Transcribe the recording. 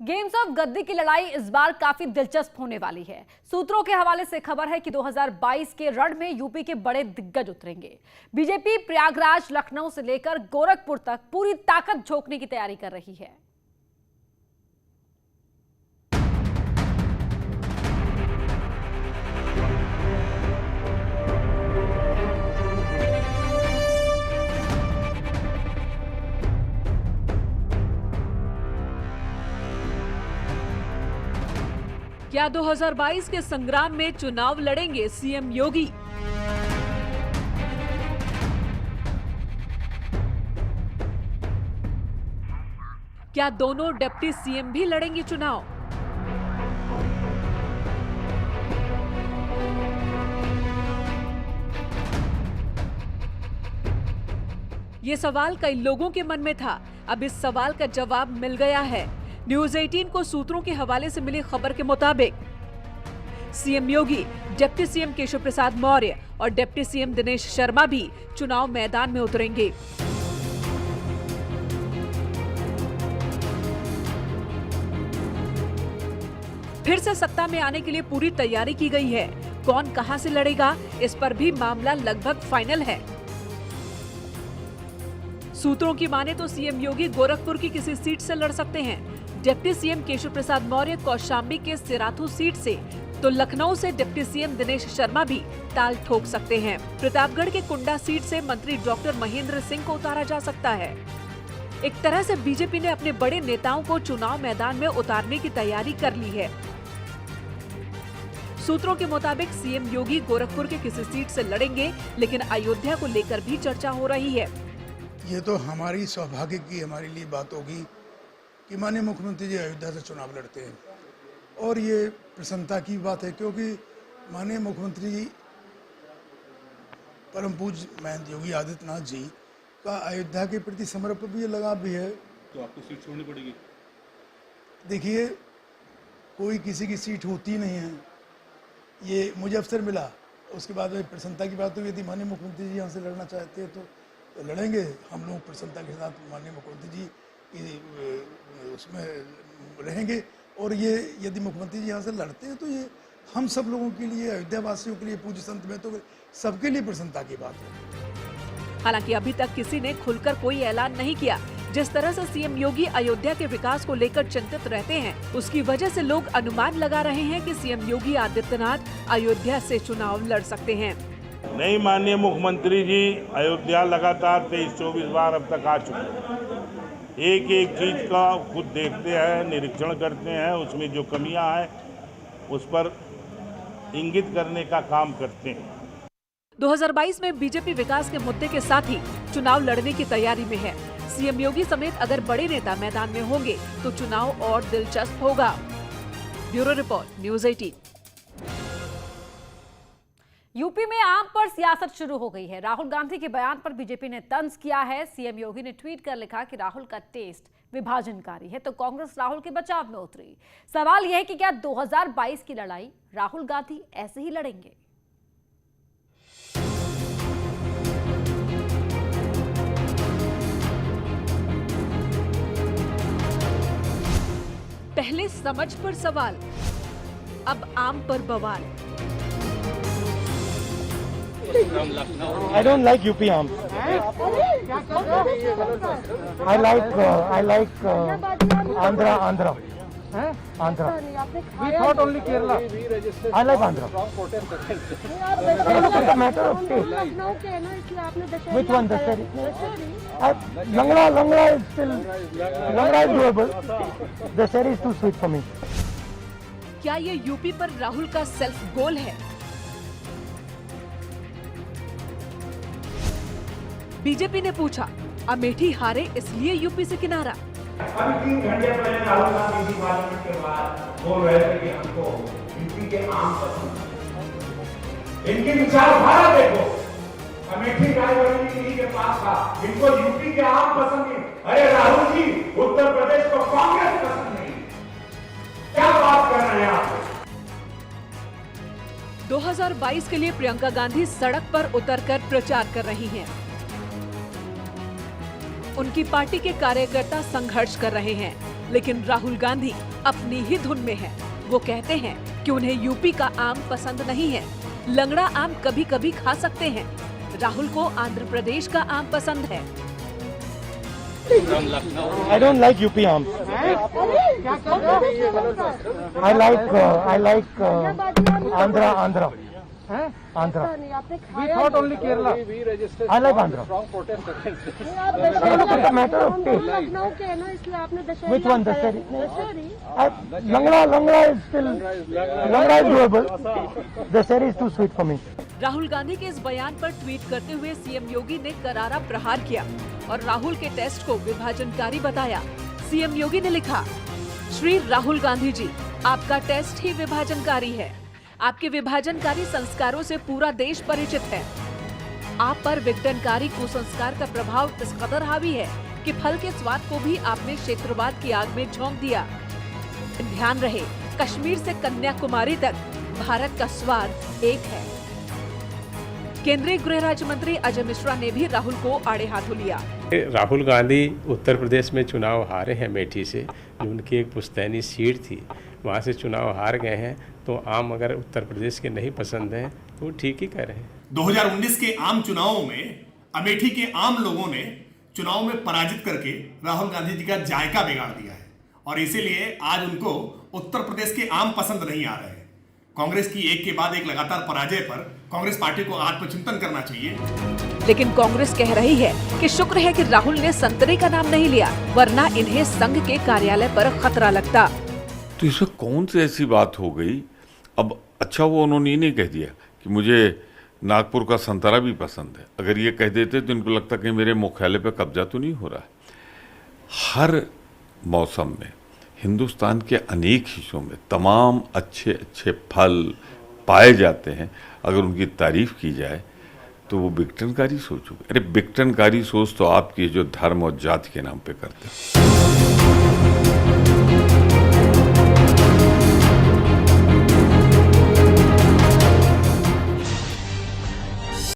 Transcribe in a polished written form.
Games of गद्दी की लड़ाई इस बार काफी दिलचस्प होने वाली है। सूत्रों के हवाले से खबर है कि 2022 के रण में यूपी के बड़े दिग्गज उतरेंगे। बीजेपी प्रयागराज, लखनऊ से लेकर गोरखपुर तक पूरी ताकत झोंकने की तैयारी कर रही है। क्या 2022 के संग्राम में चुनाव लड़ेंगे सीएम योगी? क्या दोनों डिप्टी सीएम भी लड़ेंगे चुनाव? ये सवाल कई लोगों के मन में था। अब इस सवाल का जवाब मिल गया है। न्यूज 18 को सूत्रों के हवाले से मिली खबर के मुताबिक सीएम योगी, डिप्टी सीएम केशव प्रसाद मौर्य और डिप्टी सीएम दिनेश शर्मा भी चुनाव मैदान में उतरेंगे। फिर से सत्ता में आने के लिए पूरी तैयारी की गई है। कौन कहां से लड़ेगा, इस पर भी मामला लगभग फाइनल है। सूत्रों की माने तो सीएम योगी गोरखपुर की किसी सीट से लड़ सकते हैं। डिप्टी सीएम केशव प्रसाद मौर्य कौशाम्बी के सिराथू सीट से, तो लखनऊ से डिप्टी सीएम दिनेश शर्मा भी ताल ठोक सकते हैं। प्रतापगढ़ के कुंडा सीट से मंत्री डॉक्टर महेंद्र सिंह को उतारा जा सकता है। एक तरह से बीजेपी ने अपने बड़े नेताओं को चुनाव मैदान में उतारने की तैयारी कर ली है। सूत्रों के मुताबिक सीएम योगी गोरखपुर के किसी सीट से लड़ेंगे, लेकिन अयोध्या को लेकर भी चर्चा हो रही है। ये तो हमारी सौभाग्य की हमारे लिए बात होगी कि माननीय मुख्यमंत्री जी अयोध्या से चुनाव लड़ते हैं, और ये प्रसन्नता की बात है क्योंकि माननीय मुख्यमंत्री जी परम पूज्य महंत योगी आदित्यनाथ जी का अयोध्या के प्रति समर्पण भी, लगाव भी है। तो आपको सीट छोड़नी पड़ेगी। देखिए, कोई किसी की सीट होती नहीं है। ये मुझे अवसर मिला, उसके बाद में प्रसन्नता की बात हुई। यदि माननीय मुख्यमंत्री जी यहाँ से लड़ना चाहते हैं तो लड़ेंगे। हम लोग प्रसन्नता के साथ माननीय मुख्यमंत्री जी उसमें रहेंगे, और ये यदि मुख्यमंत्री जी यहाँ से लड़ते हैं तो ये हम सब लोगों के लिए, अयोध्या वासियों के लिए, पूज्य संत में तो सबके लिए प्रसन्नता की बात है। हालांकि अभी तक किसी ने खुलकर कोई ऐलान नहीं किया। जिस तरह से सीएम योगी अयोध्या के विकास को लेकर चिंतित रहते हैं, उसकी वजह से लोग अनुमान लगा रहे हैं कि सीएम योगी आदित्यनाथ अयोध्या से चुनाव लड़ सकते हैं। नहीं, माननीय मुख्यमंत्री जी अयोध्या लगातार 23-24 बार अब तक आ चुके हैं। एक एक चीज का खुद देखते हैं, निरीक्षण करते हैं, उसमें जो कमियां हैं उस पर इंगित करने का काम करते हैं। 2022 में बीजेपी विकास के मुद्दे के साथ ही चुनाव लड़ने की तैयारी में है। सीएम योगी समेत अगर बड़े नेता मैदान में होंगे तो चुनाव और दिलचस्प होगा। Bureau report, news 18। यूपी में आम पर सियासत शुरू हो गई है। राहुल गांधी के बयान पर बीजेपी ने तंज किया है। सीएम योगी ने ट्वीट कर लिखा कि राहुल का टेस्ट विभाजनकारी है, तो कांग्रेस राहुल के बचाव में उतरी। सवाल यह है कि क्या 2022 की लड़ाई राहुल गांधी ऐसे ही लड़ेंगे? पहले समझ पर सवाल, अब आम पर बवाल। I don't like UP arms. I like Andhra. We thought only Kerala. I like Andhra. It's a matter of taste. Which one? Dasari? Langla is still, Langla is doable. Dasari is too sweet for me. क्या ये UP पर राहुल का self goal है? BJP ने पूछा, अमेठी हारे इसलिए UP से किनारा। अभी 3 घंटे पहले राहुल गांधी जी बातचीत के बाद बोल रहे थे कि हमको यूपी के आम पसंद है। इनकी विचारधारा देखो, अमेठी रायबरेली के पास था, इनको यूपी के आम पसंद नहीं। अरे राहुल जी, उत्तर प्रदेश को कांग्रेस पसंद नहीं। क्या बात कर रहे हैं आप? 2022 के लिए प्रियंका गांधी सड़क पर उतरकर प्रचार कर रही हैं। उनकी पार्टी के कार्यकर्ता संघर्ष कर रहे हैं। लेकिन राहुल गांधी अपनी ही धुन में है। वो कहते हैं कि उन्हें यूपी का आम पसंद नहीं है, लंगड़ा आम कभी कभी खा सकते हैं। राहुल को आंध्र प्रदेश का आम पसंद है। I don't like UP आम. I like Andhra. Andhra. We thought only Kerala. I like Andhra. It's a matter of taste. Lucknow के है ना, इसलिए आपने Dasheri. Which one? Dasheri. Langda is still doable. Dasheri is too sweet for me. Rahul Gandhi के इस बयान पर ट्वीट करते हुए सीएम योगी ने करारा प्रहार किया और राहुल के टेस्ट को विभाजनकारी बताया। सीएम योगी ने लिखा, श्री राहुल गांधी जी, आपका टेस्ट ही विभाजनकारी है। आपके विभाजनकारी संस्कारों से पूरा देश परिचित है। आप पर विघटनकारी कुसंस्कार का प्रभाव इस कदर हावी है कि फल के स्वाद को भी आपने क्षेत्रवाद की आग में झोंक दिया। ध्यान रहे, कश्मीर से कन्याकुमारी तक भारत का स्वाद एक है। केंद्रीय गृह राज्य मंत्री अजय मिश्रा ने भी राहुल को आड़े हाथों लिया। राहुल गांधी उत्तर प्रदेश में चुनाव हारे हैं मेठी से, जो उनकी एक पुश्तैनी सीट थी, वहाँ से चुनाव हार गए हैं। तो आम अगर उत्तर प्रदेश के नहीं पसंद हैं तो ठीक ही कर रहे हैं। 2019 के आम चुनावों में अमेठी के आम लोगों ने चुनाव में पराजित करके राहुल गांधी जी का जायका बिगाड़ दिया है और इसीलिए आज उनको उत्तर प्रदेश के आम पसंद नहीं आ रहे हैं। कांग्रेस की एक के बाद एक लगातार पराजय पर कांग्रेस पार्टी को आत्मचिंतन करना चाहिए। लेकिन कांग्रेस कह रही है कि शुक्र है कि राहुल ने संतरे का नाम नहीं लिया, वरना इन्हें संघ के कार्यालय पर खतरा लगता। तो इसमें कौन सी ऐसी बात हो गई? अब अच्छा, वो उन्होंने ये नहीं कह दिया कि मुझे नागपुर का संतरा भी पसंद है। अगर ये कह देते तो इनको लगता कि मेरे मुख्यालय पे कब्जा तो नहीं हो रहा है। हर मौसम में हिंदुस्तान के अनेक हिस्सों में तमाम अच्छे अच्छे फल पाए जाते हैं। अगर उनकी तारीफ की जाए तो वो विघटनकारी सोच होगी। अरे विघटनकारी सोच तो आपकी जो धर्म और जाति के नाम पे करते हैं।